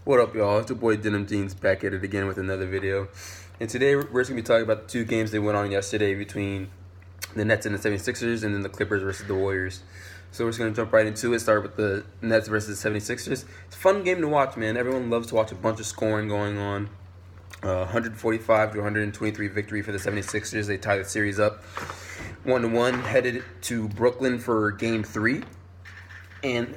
What up, y'all? It's your boy Denim Jeans back at it again with another video. And today we're just going to be talking about the two games that went on yesterday between the Nets and the 76ers, and then the Clippers versus the Warriors. So we're just going to jump right into it, start with the Nets versus the 76ers. It's a fun game to watch, man. Everyone loves to watch a bunch of scoring going on. 145 to 123 victory for the 76ers. They tie the series up 1-1, headed to Brooklyn for Game 3. And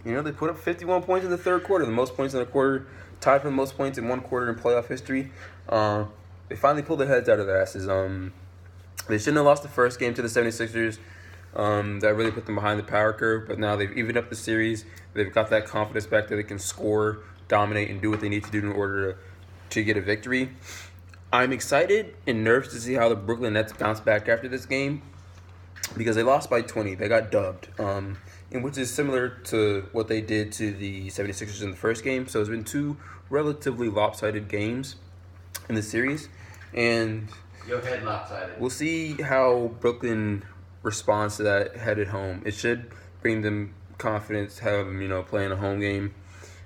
they put up 51 points in the third quarter, the most points in a quarter, tied for the most points in one quarter in playoff history. They finally pulled their heads out of their asses. They shouldn't have lost the first game to the 76ers. That really put them behind the power curve, but now they've evened up the series. They've got that confidence back that they can score, dominate, and do what they need to do in order to get a victory. I'm excited and nervous to see how the Brooklyn Nets bounce back after this game because they lost by 20. They got dubbed. And which is similar to what they did to the 76ers in the first game. So it's been two relatively lopsided games in the series. And your head lopsided. We'll see how Brooklyn responds to that headed home. It should bring them confidence, have them, playing a home game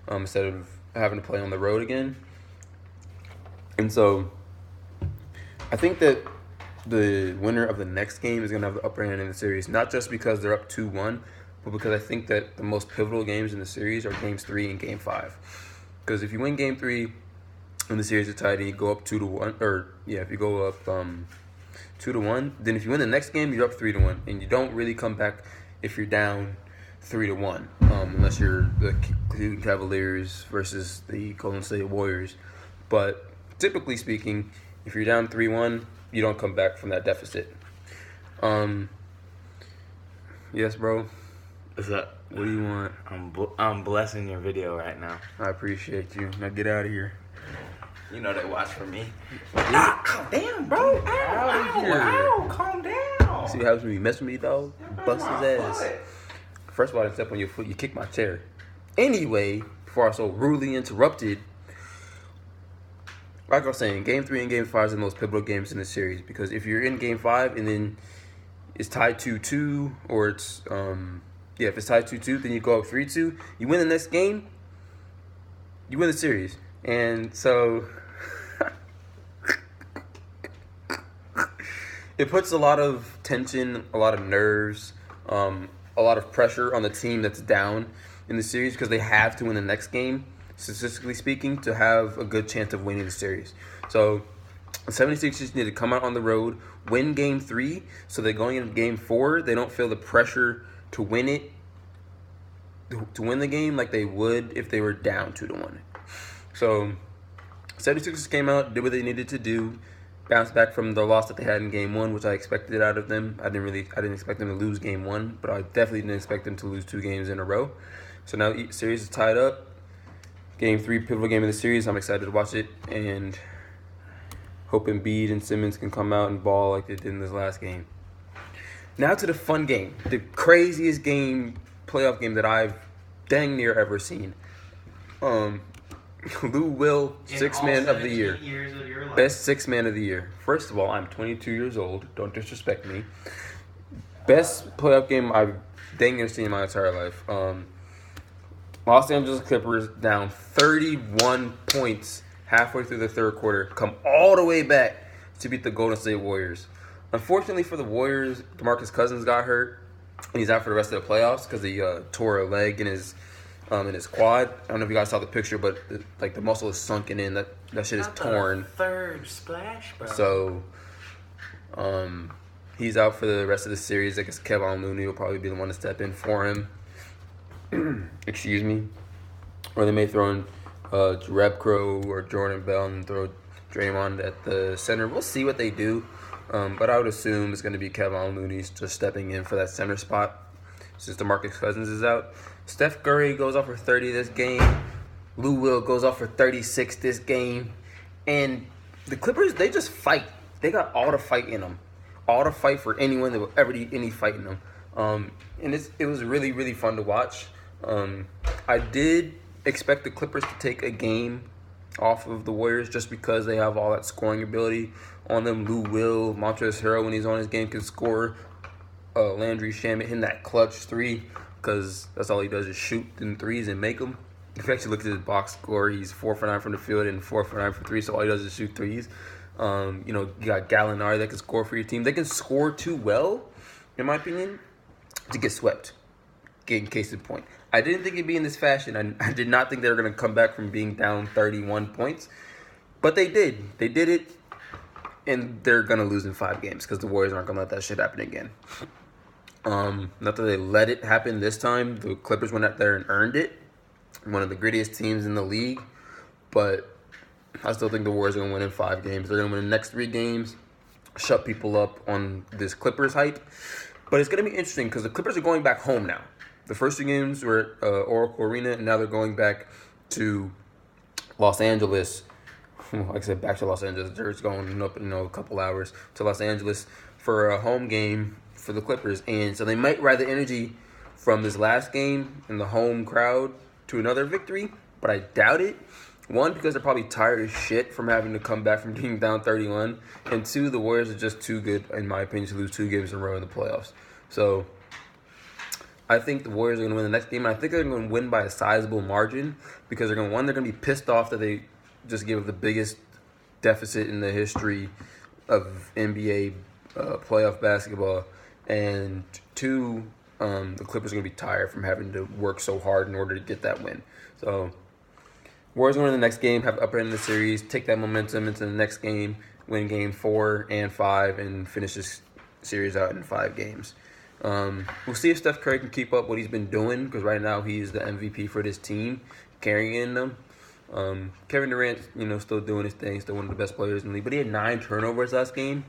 instead of having to play on the road again. And so I think that the winner of the next game is going to have the upper hand in the series, not just because they're up 2-1, but because I think that the most pivotal games in the series are Games 3 and Game 5. Because if you win Game 3 and the series is tied and you go up 2-1, if you go up 2-1, then if you win the next game, you're up 3-1, and you don't really come back if you're down 3-1, unless you're the Cleveland Cavaliers versus the Golden State Warriors. But typically speaking, if you're down 3-1, you don't come back from that deficit. Yes, bro. What's up? What do you want? I'm blessing your video right now. I appreciate you. Now get out of here. You know they watch for me. Damn, bro. Ow, calm down. See what happens when you mess with me, dog? Bust his ass. First of all, I step on your foot. You kick my chair. Anyway, before I so rudely interrupted, like I was saying, Game 3 and Game 5 are the most pivotal games in the series, because if you're in Game 5 and then it's tied 2-2, or it's if it's tied 2-2, then you go up 3-2. You win the next game, you win the series. And so it puts a lot of tension, a lot of nerves, a lot of pressure on the team that's down in the series, because they have to win the next game, statistically speaking, to have a good chance of winning the series. So the 76ers need to come out on the road, win Game 3, so they're going into Game 4. They don't feel the pressure to win it, to win the game like they would if they were down 2-1. So 76ers came out, did what they needed to do, bounced back from the loss that they had in Game 1, which I expected out of them. I didn't expect them to lose Game 1, but I definitely didn't expect them to lose 2 games in a row. So now the series is tied up. Game 3, pivotal game of the series. I'm excited to watch it, and hope Embiid and Simmons can come out and ball like they did in this last game. Now to the fun game, the craziest playoff game that I've dang near ever seen. Lou Will, Sixth Man of the Year. Best Sixth Man of the Year. First of all, I'm 22 years old. Don't disrespect me. Best playoff game I've dang near seen in my entire life. Los Angeles Clippers down 31 points halfway through the third quarter, come all the way back to beat the Golden State Warriors. Unfortunately for the Warriors, DeMarcus Cousins got hurt, and he's out for the rest of the playoffs because he tore a leg in his quad. I don't know if you guys saw the picture, but the muscle is sunken in. That shit is torn. Third splash, bro. So, he's out for the rest of the series. I guess Kevin Looney will probably be the one to step in for him. Excuse me. Or they may throw in Jerebko or Jordan Bell and throw Draymond at the center. We'll see what they do. But I would assume it's going to be Kevin Looney just stepping in for that center spot since DeMarcus Cousins is out. Steph Curry goes off for 30 this game. Lou Will goes off for 36 this game. And the Clippers, they just fight. They got all the fight in them. All the fight for anyone that will ever need any fight in them. And it was really, really fun to watch. I did expect the Clippers to take a game off of the Warriors just because they have all that scoring ability on them. Lou Will, Montrezl Harrell, when he's on his game, can score. Landry Shamet hitting that clutch three because that's all he does is shoot in threes and make them. if you actually look at his box score, he's 4 for 9 from the field and 4 for 9 from three. So all he does is shoot threes. You got Gallinari that can score for your team. They can score too well, in my opinion, to get swept. In case in point, I didn't think it'd be in this fashion. I did not think they were going to come back from being down 31 points, but they did. They did it, and they're going to lose in 5 games because the Warriors aren't going to let that shit happen again. Not that they let it happen this time. The Clippers went out there and earned it. One of the grittiest teams in the league, but I still think the Warriors are going to win in 5 games. They're going to win the next 3 games, shut people up on this Clippers hype. But it's going to be interesting because the Clippers are going back home now. The first 2 games were at Oracle Arena, and now they're going back to Los Angeles. Like I said, back to Los Angeles. They're just going up in a couple hours to Los Angeles for a home game for the Clippers. And so they might ride the energy from this last game in the home crowd to another victory, but I doubt it. 1, because they're probably tired as shit from having to come back from being down 31. And 2, the Warriors are just too good, in my opinion, to lose 2 games in a row in the playoffs. So I think the Warriors are going to win the next game. I think they're going to win by a sizable margin because they're going to be pissed off that they just gave the biggest deficit in the history of NBA playoff basketball. And 2, the Clippers are going to be tired from having to work so hard in order to get that win. So Warriors win the next game, have upper end of the series, take that momentum into the next game, win game 4 and 5, and finish this series out in 5 games. We'll see if Steph Curry can keep up what he's been doing because right now he is the MVP for this team, carrying them. Kevin Durant, still doing his thing, still one of the best players in the league, but he had 9 turnovers last game.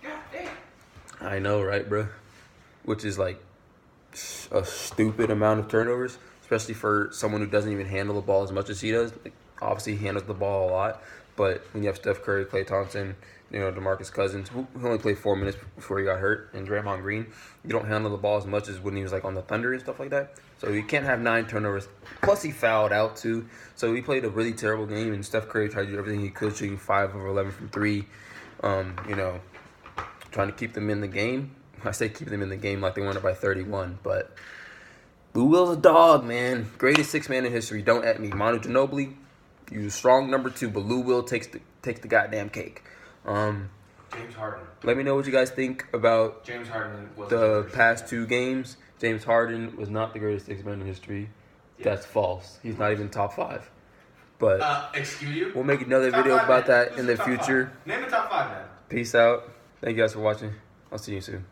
God damn. I know, right, bro? Which is like a stupid amount of turnovers, especially for someone who doesn't even handle the ball as much as he does. Like, obviously, he handles the ball a lot, but when you have Steph Curry, Klay Thompson, DeMarcus Cousins, who only played 4 minutes before he got hurt, and Draymond Green, you don't handle the ball as much as when he was like on the Thunder and stuff like that. So you can't have 9 turnovers. Plus, he fouled out too. So he played a really terrible game, and Steph Curry tried to do everything he could, shooting 5 of 11 from 3. Trying to keep them in the game. I say keep them in the game like they won it by 31, but Lou Will's a dog, man. Greatest 6-man in history. Don't at me. Manu Ginobili, you strong number 2, but Lou Will takes the goddamn cake. James Harden. Let me know what you guys think about James Harden was the past 2 games. James Harden was not the greatest 6-man in history. Yeah. That's false. He's not even top 5. But excuse you? We'll make another video about that in the future. Name the top 5, man. Peace out. Thank you guys for watching. I'll see you soon.